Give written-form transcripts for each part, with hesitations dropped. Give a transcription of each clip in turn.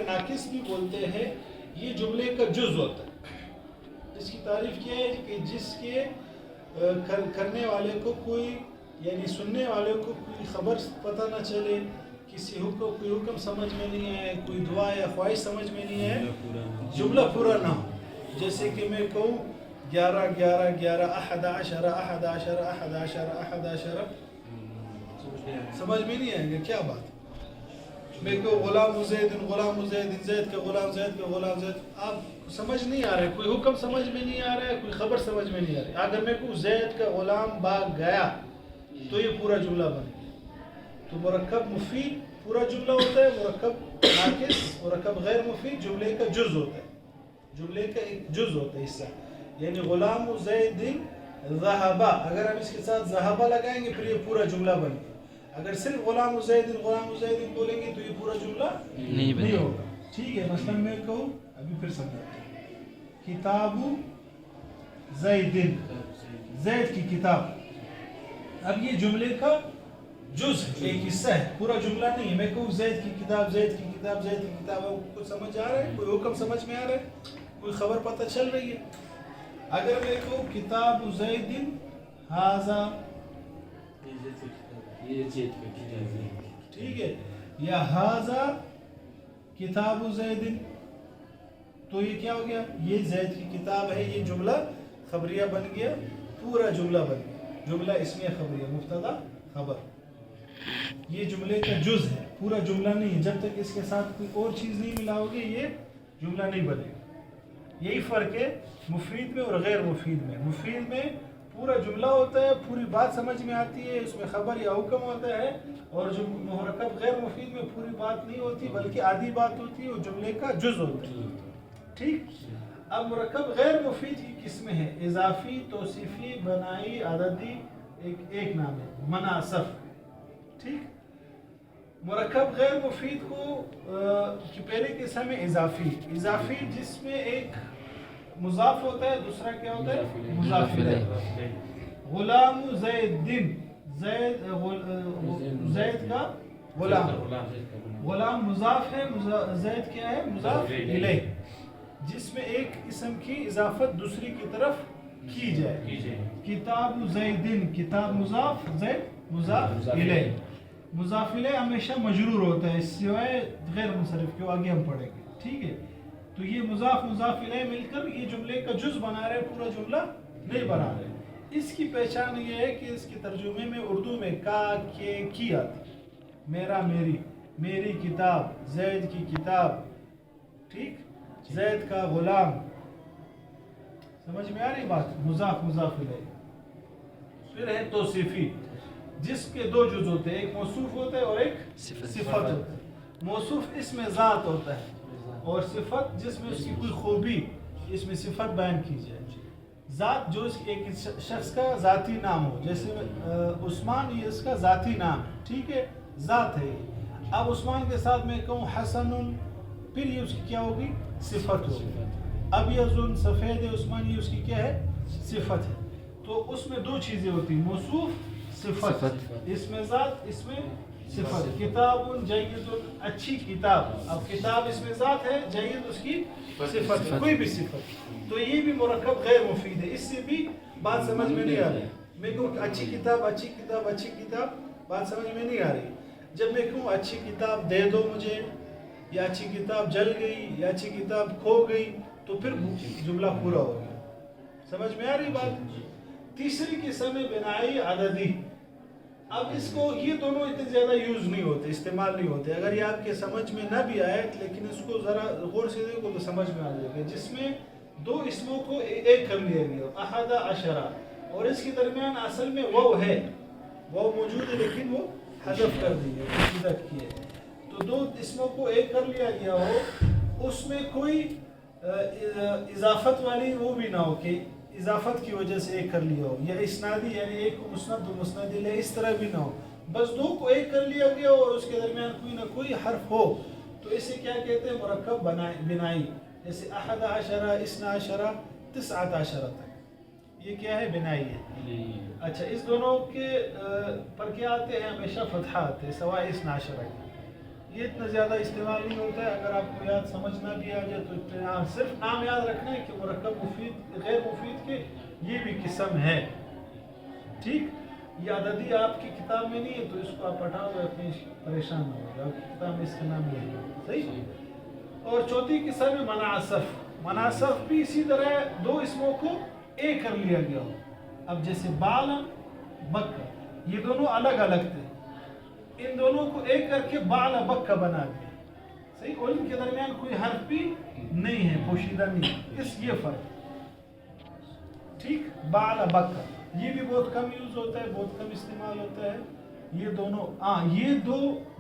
ناقص بھی بولتے ہیں. یہ جملے کا جز ہوتا ہے. اس کی تعریف کیا ہے کہ جس کے کرنے والے کو کوئی یعنی سننے والے کو کوئی خبر پتہ نہ چلے, کسی کوئی حکم سمجھ میں نہیں آئے, کوئی دعا یا خواہش سمجھ میں نہیں آئے, جملہ پورا نہ ہو. جیسے کہ میں کہوں 11 11 11 11 11 11 11 سمجھ میں نہیں آئے گا کیا بات. میں کہوں غلام زید غلام زید, زید کا غلام زید کا غلام زید, آپ سمجھ نہیں آ رہے, کوئی حکم سمجھ میں نہیں آ رہا ہے, کوئی خبر سمجھ میں نہیں آ رہی. اگر میں کہوں زید کا غلام باغ گیا تو یہ پورا جملہ بن گیا. تو مرکب مفید پورا جملہ ہوتا ہے, مرکب ناقص مرکب غیر مفید جملے کا جز ہوتا ہے, جملے کا ایک جز ہوتا ہے حصہ. یعنی غلام زید ذہبا, اگر ہم اس کے ساتھ ذہبا لگائیں گے پھر یہ پورا جملہ بن گیا. اگر صرف غلام زید بولیں گے تو یہ پورا جملہ نہیں ہوگا. ٹھیک ہے, مثلا میں کہوں, ابھی پھر سمجھاتا ہوں, کتاب زید, زید کی کتاب. اب یہ جملے کا جز ہے, ایک حصہ ہے, پورا جملہ نہیں ہے. میں کہوں زید کی کتاب, زید کی کتاب, زید کی کتاب, کچھ سمجھ آ رہا ہے, کوئی حکم سمجھ میں آ رہا ہے, کوئی خبر پتہ چل رہی ہے. اگر میں کہوں کتاب زید ھذا, ٹھیک ہے, یا ھذا کتاب زید, تو یہ کیا ہو گیا, یہ زید کی کتاب ہے, یہ جملہ خبریہ بن گیا, پورا جملہ بن گیا. جملہ اسمیہ خبریہ, مبتدا خبر, یہ جملے کا جز ہے, پورا جملہ نہیں ہے. جب تک اس کے ساتھ کوئی اور چیز نہیں ملاؤ گے یہ جملہ نہیں بنے گا. یہی فرق ہے مفید میں اور غیر مفید میں. مفید میں پورا جملہ ہوتا ہے, پوری بات سمجھ میں آتی ہے, اس میں خبر یا حکم ہوتا ہے. اور جو مرکب غیر مفید میں پوری بات نہیں ہوتی بلکہ آدھی بات ہوتی ہے, وہ جملے کا جز ہوتا ہے. ٹھیک. اب مرکب غیر مفید کی قسمیں ہیں, اضافی, توصیفی, بنائی, عددی. ایک نام ہے مناسب. ٹھیک. مرکب غیر مفید کو کی پہلے قسم ہے اضافی. اضافی جس میں ایک مضاف ہوتا ہے, دوسرا کیا ہوتا ہے, مضاف الیہ. غلام زید, زید کا غلام, غلام مضاف ہے, زید کیا ہے, مضاف الیہ, جس میں ایک اسم کی اضافت دوسری کی طرف کی جائے. کتاب زیدن, کتاب مضاف, زید مضاف الیہ. مضاف الیہ ہمیشہ مجرور ہوتا ہے سوائے غیر منصرف کے, آگے ہم پڑھیں گے. ٹھیک ہے. تو یہ مضاف الیہ مل کر یہ جملے کا جز بنا رہے, پورا جملہ نہیں بنا رہے. اس کی پہچان یہ ہے کہ اس کے ترجمے میں اردو میں کا, کے, کی آتی. میرا, میری, میری کتاب, زید کی کتاب. ٹھیک. زید کا غلام. سمجھ میں آ رہی بات. مضاف الیہ. پھر ہے توصیفی, جس کے دو جز ہوتے ہیں, ایک موصوف ہوتا ہے اور ایک صفت ہوتا ہے. موصوف اس میں ذات ہوتا ہے, اور صفت جس میں اس کی کوئی خوبی, اس میں صفت بیان کی جائے. ذات جو اس ایک شخص کا ذاتی نام ہو, جیسے عثمان, یہ اس کا ذاتی نام ہے. ٹھیک ہے, ذات ہے. اب عثمان کے ساتھ میں کہوں حسن, پھر یہ اس کی کیا ہوگی, صفت ہوگی. ابیض, سفید ہے عثمان, یہ اس کی کیا ہے, صفت ہے. تو اس میں دو چیزیں ہوتی ہیں, موصوف, صفت. اس میں ذات, اس میں صفت. کتاب جید, اچھی کتاب. اب کتاب اس میں ذات ہے, جید اس کی صفت ہے, کوئی بھی صفت. تو یہ بھی مرکب غیر مفید ہے. اس سے بھی بات سمجھ میں نہیں آ رہی. میں کہوں اچھی کتاب, اچھی کتاب, اچھی کتاب, بات سمجھ میں نہیں آ رہی. جب میں کہوں اچھی کتاب دے دو مجھے, یا اچھی کتاب جل گئی, یا اچھی کتاب کھو گئی, تو پھر جملہ پورا ہو گیا. سمجھ میں آ رہی بات. تیسری قسم ہے بنائی عددی. اب اس کو, یہ دونوں اتنے زیادہ یوز نہیں ہوتے, استعمال نہیں ہوتے. اگر یہ آپ کے سمجھ میں نہ بھی آئے, لیکن اس کو ذرا غور سے دیکھو تو سمجھ میں آ جائے گا. جس میں دو اسموں کو ایک کر لیا گیا, احد عشرہ, اور اس کے درمیان اصل میں واو ہے, واو موجود ہے لیکن وہ حذف کر دی ہے, حذف کی ہے. تو دو اسموں کو ایک کر لیا گیا ہو, اس میں کوئی اضافت والی وہ بھی نہ ہو کہ اضافت کی وجہ سے ایک کر لیا ہو, یا اسنادی یعنی ایک کو مسند و مسند الیہ اس طرح بھی نہ ہو, بس دو کو ایک کر لیا گیا اور اس کے درمیان کوئی نہ کوئی حرف ہو, تو اسے کیا کہتے ہیں, مرکب بنائی. جیسے احد عشرہ, اثنا عشرہ, تسعۃ عشرہ تک, یہ کیا ہے, بنائی ہے. اچھا, اس دونوں کے پر کیا آتے ہیں, ہمیشہ فتحہ آتے ہیں سوائے اثنا عشرہ. یہ اتنا زیادہ استعمال نہیں ہوتا ہے. اگر آپ کو یاد سمجھنا بھی آ جائے تو صرف نام یاد رکھنا ہے کہ مرکب مفید غیر مفید کے یہ بھی قسم ہے. ٹھیک. یہ عددی آپ کی کتاب میں نہیں ہے تو اس کو آپ پڑھاؤ گے اپنی پریشان نہ ہوگا. آپ کی کتاب میں اس کا نام نہیں ہے. صحیح. اور چوتھی قسم ہے مناسف. مناسف بھی اسی طرح دو اسموں کو ایک کر لیا گیا ہو. اب جیسے بال بکر یہ دونوں الگ الگ تھے, ان دونوں کو ایک کر کے بال بکر بنا دیا. صحیح. اور ان کے درمیان کوئی حرف بھی نہیں ہے, پوشیدہ نہیں. اس یہ فرق. ٹھیک. بال بکر یہ بھی بہت کم یوز ہوتا ہے, بہت کم استعمال ہوتا ہے. یہ دونوں یہ دو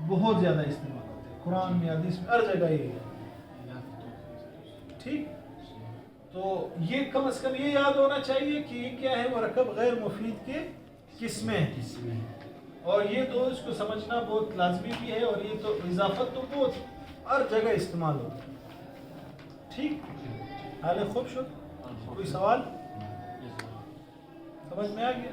بہت زیادہ استعمال ہوتے ہیں قرآن میں, حدیث میں, ہر جگہ یہ ہے. ٹھیک. تو یہ کم از کم یہ یاد ہونا چاہیے کہ یہ کیا ہے, مرکب غیر مفید کے قسمیں ہیں. اور یہ دو اس کو سمجھنا بہت لازمی بھی ہے. اور یہ تو اضافت تو بہت ہر جگہ استعمال ہوتا ہے. ٹھیک. حال خوب شد. کوئی سوال سمجھ میں آ گیا؟